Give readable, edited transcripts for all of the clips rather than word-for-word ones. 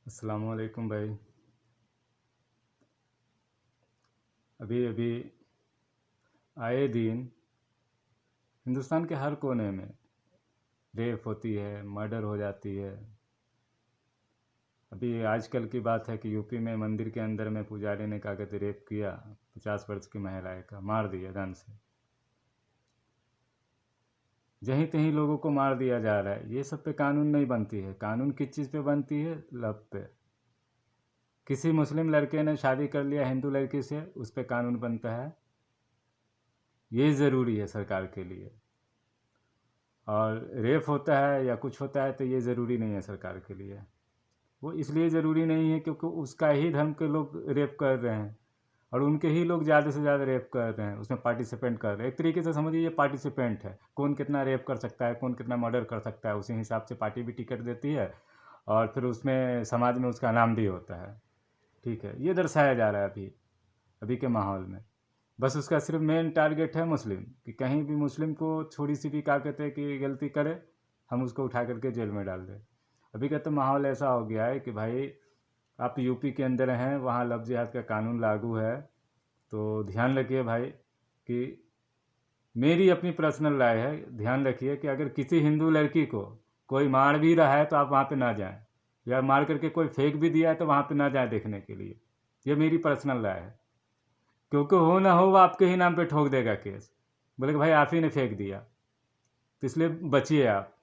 अस्सलाम वालेकुम भाई। अभी अभी आए दिन हिंदुस्तान के हर कोने में रेप होती है, मर्डर हो जाती है। अभी आजकल की बात है कि यूपी में मंदिर के अंदर में पुजारी ने क्या कहते रेप किया, 50 वर्ष की महिला का मार दिया गन से। जहीं तहीं लोगों को मार दिया जा रहा है। ये सब पे कानून नहीं बनती है। कानून किस चीज़ पे बनती है? लव पे। किसी मुस्लिम लड़के ने शादी कर लिया हिंदू लड़की से, उस पर कानून बनता है। ये ज़रूरी है सरकार के लिए। और रेप होता है या कुछ होता है तो ये ज़रूरी नहीं है सरकार के लिए। वो इसलिए ज़रूरी नहीं है क्योंकि उसका ही धर्म के लोग रेप कर रहे हैं और उनके ही लोग ज़्यादा से ज़्यादा रेप कर रहे हैं, उसमें पार्टिसिपेंट कर रहे हैं। एक तरीके से समझिए ये पार्टिसिपेंट है। कौन कितना रेप कर सकता है, कौन कितना मर्डर कर सकता है, उसी हिसाब से पार्टी भी टिकट देती है और फिर उसमें समाज में उसका नाम भी होता है। ठीक है, ये दर्शाया जा रहा है अभी अभी के माहौल में। बस उसका सिर्फ मेन टारगेट है मुस्लिम, कि कहीं भी मुस्लिम को थोड़ी सी भी क्या कहते हैं कि गलती करे, हम उसको उठा करके जेल में डाल दें। अभी का तो माहौल ऐसा हो गया है कि भाई आप यूपी के अंदर हैं, वहाँ लव जिहाद का कानून लागू है। तो ध्यान रखिए भाई कि मेरी अपनी पर्सनल राय है, ध्यान रखिए कि अगर किसी हिंदू लड़की को कोई मार भी रहा है तो आप वहाँ पे ना जाएं, या मार करके कोई फेंक भी दिया है तो वहाँ पे ना जाएं देखने के लिए। ये मेरी पर्सनल राय है, क्योंकि हो ना हो वो आपके ही नाम पे ठोक देगा केस, बोले कि भाई आप ही ने फेंक दिया। तो इसलिए बचिए आप।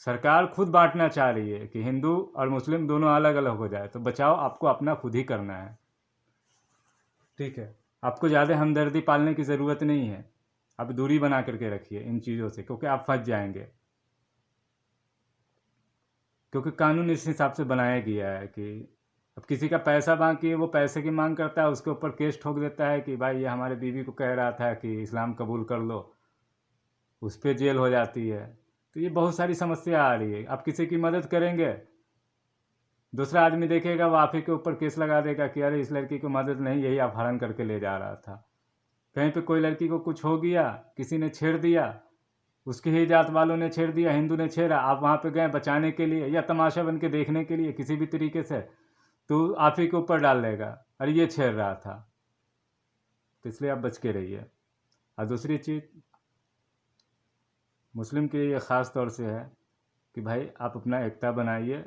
सरकार खुद बांटना चाह रही है कि हिंदू और मुस्लिम दोनों अलग अलग हो जाए, तो बचाव आपको अपना खुद ही करना है। ठीक है, आपको ज़्यादा हमदर्दी पालने की ज़रूरत नहीं है। आप दूरी बना करके रखिए इन चीज़ों से, क्योंकि आप फंस जाएंगे। क्योंकि कानून इस हिसाब से बनाया गया है कि अब किसी का पैसा बाकी है, वो पैसे की मांग करता है, उसके ऊपर केस ठोक देता है कि भाई ये हमारे बीवी को कह रहा था कि इस्लाम कबूल कर लो, उस पर जेल हो जाती है। तो ये बहुत सारी समस्या आ रही है। आप किसी की मदद करेंगे, दूसरा आदमी देखेगा वो आप ही के ऊपर केस लगा देगा कि अरे इस लड़की को मदद नहीं, यही अपहरण करके ले जा रहा था। कहीं पे कोई लड़की को कुछ हो गया, किसी ने छेड़ दिया, उसके ही जात वालों ने छेड़ दिया, हिंदू ने छेड़ा, आप वहाँ पे गए बचाने के लिए या तमाशा बन के देखने के लिए किसी भी तरीके से, तो आप ही के ऊपर डाल देगा अरे ये छेड़ रहा था। तो इसलिए आप बच के रहिए। और दूसरी चीज़ मुस्लिम के लिए ख़ास तौर से है कि भाई आप अपना एकता बनाइए।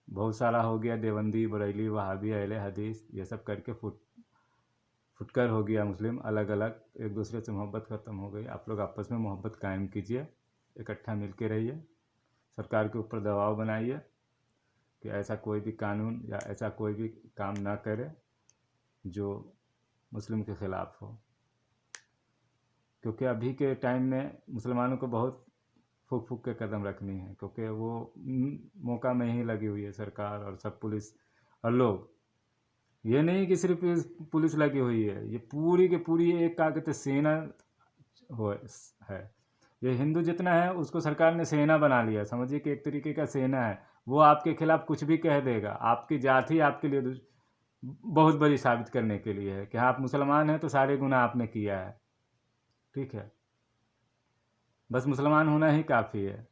बहुत सारा हो गया देवबंदी, बरेली, वहाबी, अहले हदीस, ये सब करके फुटकर हो गया मुस्लिम अलग अलग, एक दूसरे से मोहब्बत ख़त्म हो गई। आप लोग आपस में मोहब्बत कायम कीजिए, इकट्ठा मिल के रहिए, सरकार के ऊपर दबाव बनाइए कि ऐसा कोई भी कानून या ऐसा कोई भी काम ना करे जो मुस्लिम के ख़िलाफ़ हो। क्योंकि अभी के टाइम में मुसलमानों को बहुत फूक फूक के कदम रखनी है, क्योंकि वो मौका में ही लगी हुई है सरकार और सब पुलिस और लोग। ये नहीं कि सिर्फ पुलिस लगी हुई है, ये पूरी के पूरी एक क्या कहते सेना हो है। ये हिंदू जितना है उसको सरकार ने सेना बना लिया, समझिए कि एक तरीके का सेना है। वो आपके खिलाफ कुछ भी कह देगा, आपकी जात ही आपके लिए बहुत बड़ी साबित करने के लिए है कि हाँ आप मुसलमान हैं तो सारे गुनाह आपने किया है। ठीक है, बस मुसलमान होना ही काफ़ी है।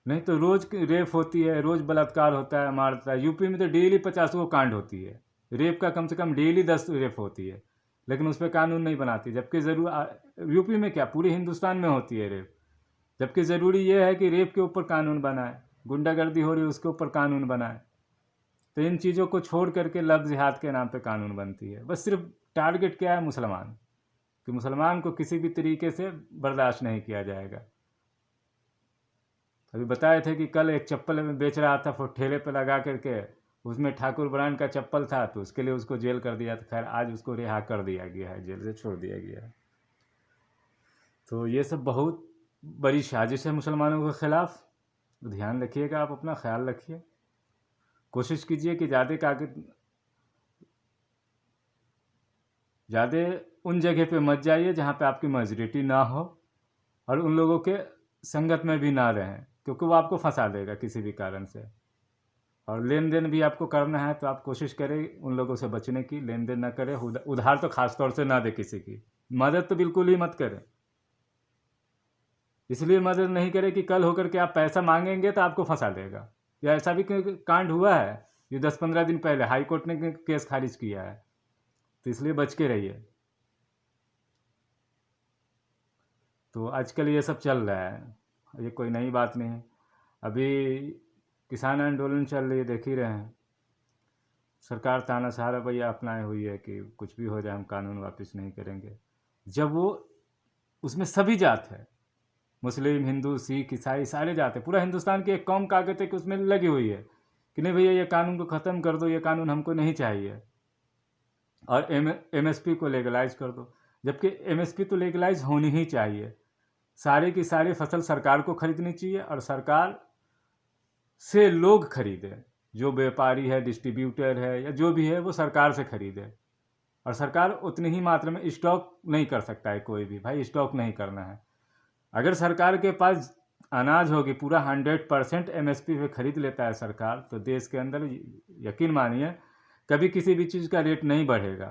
नहीं तो रोज़ रेप होती है, रोज़ बलात्कार होता है, मारता है। यूपी में तो डेली 50 कांड होती है रेप का, कम से कम डेली 10 रेप होती है, लेकिन उस पर कानून नहीं बनाती। जबकि यूपी में क्या पूरे हिंदुस्तान में होती है रेप। जबकि ज़रूरी ये है कि रेप के ऊपर कानून बनाए, गुंडागर्दी हो रही है उसके ऊपर कानून बनाए। तो इन चीज़ों को छोड़ करके लव जिहाद के नाम पे कानून बनती है। बस सिर्फ टारगेट क्या है? मुसलमान, कि मुसलमान को किसी भी तरीके से बर्दाश्त नहीं किया जाएगा। अभी बताए थे कि कल एक चप्पल में बेच रहा था ठेले पे लगा करके, उसमें ठाकुर ब्रांड का चप्पल था, तो उसके लिए उसको जेल कर दिया था। खैर आज उसको रिहा कर दिया गया है, जेल से छोड़ दिया गया है। तो ये सब बहुत बड़ी साजिश है मुसलमानों के ख़िलाफ़। ध्यान रखिएगा, आप अपना ख्याल रखिए, कोशिश कीजिए कि ज़्यादा उन जगह पे मत जाइए जहाँ पे आपकी मेजॉरिटी ना हो, और उन लोगों के संगत में भी ना रहें, क्योंकि वो आपको फंसा देगा किसी भी कारण से। और लेन देन भी आपको करना है तो आप कोशिश करें उन लोगों से बचने की, लेन देन ना करें, उधार तो खास तौर से ना दे किसी की। मदद तो बिल्कुल ही मत करें। इसलिए मदद नहीं करें कि कल होकर के आप पैसा मांगेंगे तो आपको फंसा देगा। या ऐसा भी कोई कांड हुआ है? ये 10-15 दिन पहले हाई कोर्ट ने केस खारिज किया है, तो इसलिए बच के रहिए। तो आजकल ये सब चल रहा है, ये कोई नई बात नहीं है। अभी किसान आंदोलन चल रही है, देख ही रहे हैं। सरकार तानाशाह रवैया अपनाए हुई है कि कुछ भी हो जाए हम कानून वापस नहीं करेंगे, जब वो उसमें सभी जात है, मुस्लिम, हिंदू, सिख, ईसाई सारे जात है। पूरा हिंदुस्तान की एक कौम कागज है कि उसमें लगी हुई है कि नहीं भैया ये कानून को ख़त्म कर दो, ये कानून हमको नहीं चाहिए, और MSP को लीगलाइज कर दो। जबकि MSP तो लीगलाइज होनी ही चाहिए। सारे की सारी फसल सरकार को खरीदनी चाहिए और सरकार से लोग खरीदें, जो व्यापारी है, डिस्ट्रीब्यूटर है, या जो भी है वो सरकार से खरीदे। और सरकार उतनी ही मात्रा में स्टॉक नहीं कर सकता है, कोई भी भाई स्टॉक नहीं करना है। अगर सरकार के पास अनाज होगी पूरा 100% MSP पे खरीद लेता है सरकार, तो देश के अंदर यकीन मानिए कभी किसी भी चीज़ का रेट नहीं बढ़ेगा।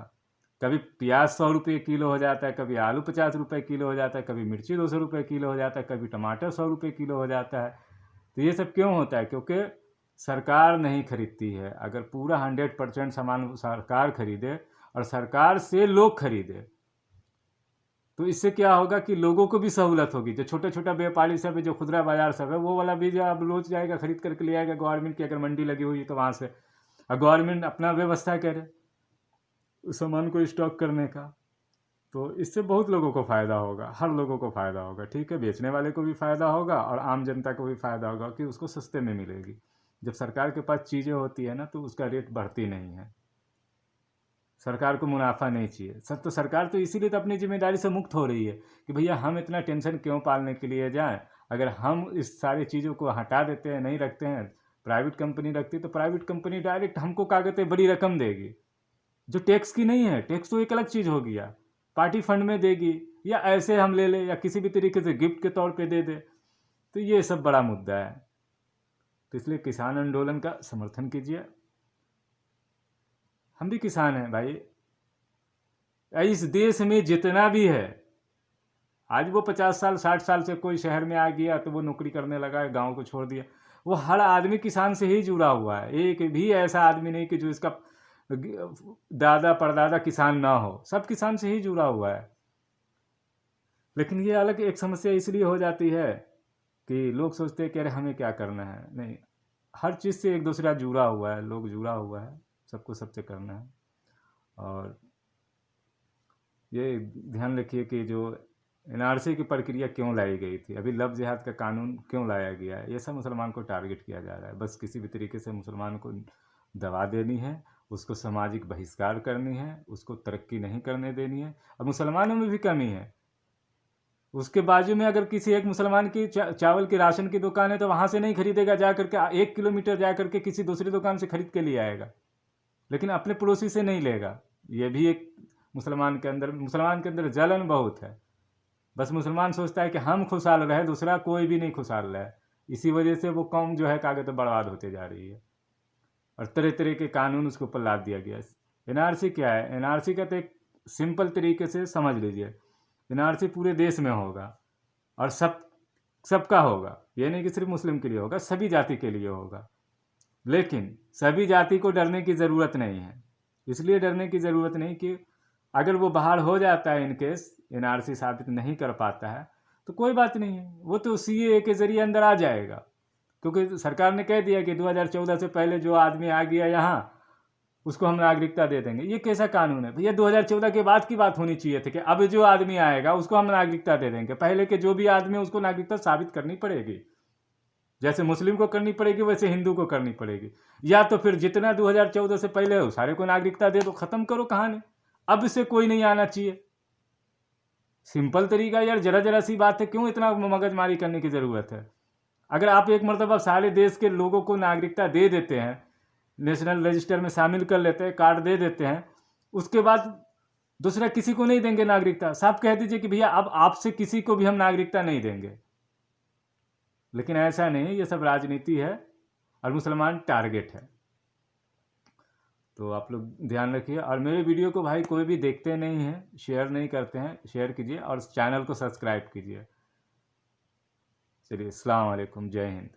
कभी प्याज 100 रुपये किलो हो जाता है, कभी आलू 50 रुपये किलो हो जाता है, कभी मिर्ची 200 रुपये किलो हो जाता है, कभी टमाटर 100 रुपये किलो हो जाता है। तो ये सब क्यों होता है? क्योंकि सरकार नहीं खरीदती है। अगर पूरा 100% सामान सरकार खरीदे और सरकार से लोग खरीदे, तो इससे क्या होगा कि लोगों को भी सहूलत होगी। जो छोटे छोटा व्यापारी सब है, जो खुदरा बाजार सब है, वो वाला भी जो अब रोज जाएगा खरीद करके ले आएगा गवर्नमेंट की अगर मंडी लगी हुई है तो वहाँ से, और गवर्नमेंट अपना व्यवस्था करे उस सामान को स्टॉक करने का। तो इससे बहुत लोगों को फ़ायदा होगा, हर लोगों को फ़ायदा होगा। ठीक है, बेचने वाले को भी फ़ायदा होगा और आम जनता को भी फ़ायदा होगा कि उसको सस्ते में मिलेगी। जब सरकार के पास चीज़ें होती है ना, तो उसका रेट बढ़ती नहीं है। सरकार को मुनाफा नहीं चाहिए सब, तो सरकार तो इसीलिए तो अपनी जिम्मेदारी से मुक्त हो रही है कि भैया हम इतना टेंशन क्यों पालने के लिए जाएं। अगर हम इस सारी चीज़ों को हटा देते हैं, नहीं रखते हैं, प्राइवेट कंपनी रखती तो प्राइवेट कंपनी डायरेक्ट हमको कागज़ बड़ी रकम देगी, जो टैक्स की नहीं है। टैक्स तो एक अलग चीज़ हो गया, पार्टी फंड में देगी, या ऐसे हम ले लें, या किसी भी तरीके से गिफ्ट के तौर पर दे दे। तो ये सब बड़ा मुद्दा है। तो इसलिए किसान आंदोलन का समर्थन कीजिए। हम भी किसान हैं भाई। इस देश में जितना भी है, आज वो 50 साल 60 साल से कोई शहर में आ गया तो वो नौकरी करने लगा, गांव को छोड़ दिया, वो हर आदमी किसान से ही जुड़ा हुआ है। एक भी ऐसा आदमी नहीं कि जो इसका दादा परदादा किसान ना हो, सब किसान से ही जुड़ा हुआ है। लेकिन ये अलग एक समस्या इसलिए हो जाती है कि लोग सोचते हैं कि अरे हमें क्या करना है। नहीं, हर चीज़ से एक दूसरा जुड़ा हुआ है, लोग जुड़ा हुआ है, सबको सबसे करना है। और ये ध्यान रखिए कि जो NRC की प्रक्रिया क्यों लाई गई थी, अभी लव जिहाद का कानून क्यों लाया गया है, ये सब मुसलमान को टारगेट किया जा रहा है। बस किसी भी तरीके से मुसलमान को दबा देनी है, उसको सामाजिक बहिष्कार करनी है, उसको तरक्की नहीं करने देनी है। अब मुसलमानों में भी कमी है, उसके बाजू में अगर किसी एक मुसलमान की चावल की राशन की दुकान है तो वहाँ से नहीं खरीदेगा, जा करके 1 किलोमीटर जा करके किसी दूसरी दुकान से खरीद के लिए आएगा, लेकिन अपने पड़ोसी से नहीं लेगा। ये भी एक मुसलमान के अंदर जलन बहुत है। बस मुसलमान सोचता है कि हम खुशहाल रहे, दूसरा कोई भी नहीं खुशहाल रहे। इसी वजह से वो कौम जो है कागज तो बर्बाद होते जा रही है, और तरह तरह के कानून उसके ऊपर लाद दिया गया। NRC क्या है? NRC का तो एक सिंपल तरीके से समझ लीजिए, NRC पूरे देश में होगा और सबका होगा। ये नहीं कि सिर्फ मुस्लिम के लिए होगा, सभी जाति के लिए होगा। लेकिन सभी जाति को डरने की ज़रूरत नहीं है। इसलिए डरने की ज़रूरत नहीं कि अगर वो बाहर हो जाता है, इनकेस NRC साबित नहीं कर पाता है, तो कोई बात नहीं है, वो तो CAA के ज़रिए अंदर आ जाएगा। क्योंकि सरकार ने कह दिया कि 2014 से पहले जो आदमी आ गया यहाँ, उसको हम नागरिकता दे देंगे। ये कैसा कानून है भैया? 2014 के बाद की बात होनी चाहिए थी कि अब जो आदमी आएगा उसको हम नागरिकता दे देंगे। पहले के जो भी आदमी है उसको नागरिकता साबित करनी पड़ेगी, जैसे मुस्लिम को करनी पड़ेगी वैसे हिंदू को करनी पड़ेगी। या तो फिर जितना 2014 से पहले हो सारे को नागरिकता दे दो, ख़त्म करो कहानी। अब से कोई नहीं आना चाहिए। सिंपल तरीका यार, जरा जरा सी बात है, क्यों इतना मगजमारी करने की ज़रूरत है? अगर आप एक मरतबा सारे देश के लोगों को नागरिकता दे देते हैं, नेशनल रजिस्टर में शामिल कर लेते हैं, कार्ड दे देते हैं, उसके बाद दूसरा किसी को नहीं देंगे नागरिकता। साफ कह दीजिए कि भैया अब आपसे किसी को भी हम नागरिकता नहीं देंगे। लेकिन ऐसा नहीं, ये सब राजनीति है और मुसलमान टारगेट है। तो आप लोग ध्यान रखिए। और मेरे वीडियो को भाई कोई भी देखते नहीं हैं, शेयर नहीं करते हैं, शेयर कीजिए और चैनल को सब्सक्राइब कीजिए। चलिए, अस्सलाम वालेकुम, जय हिंद।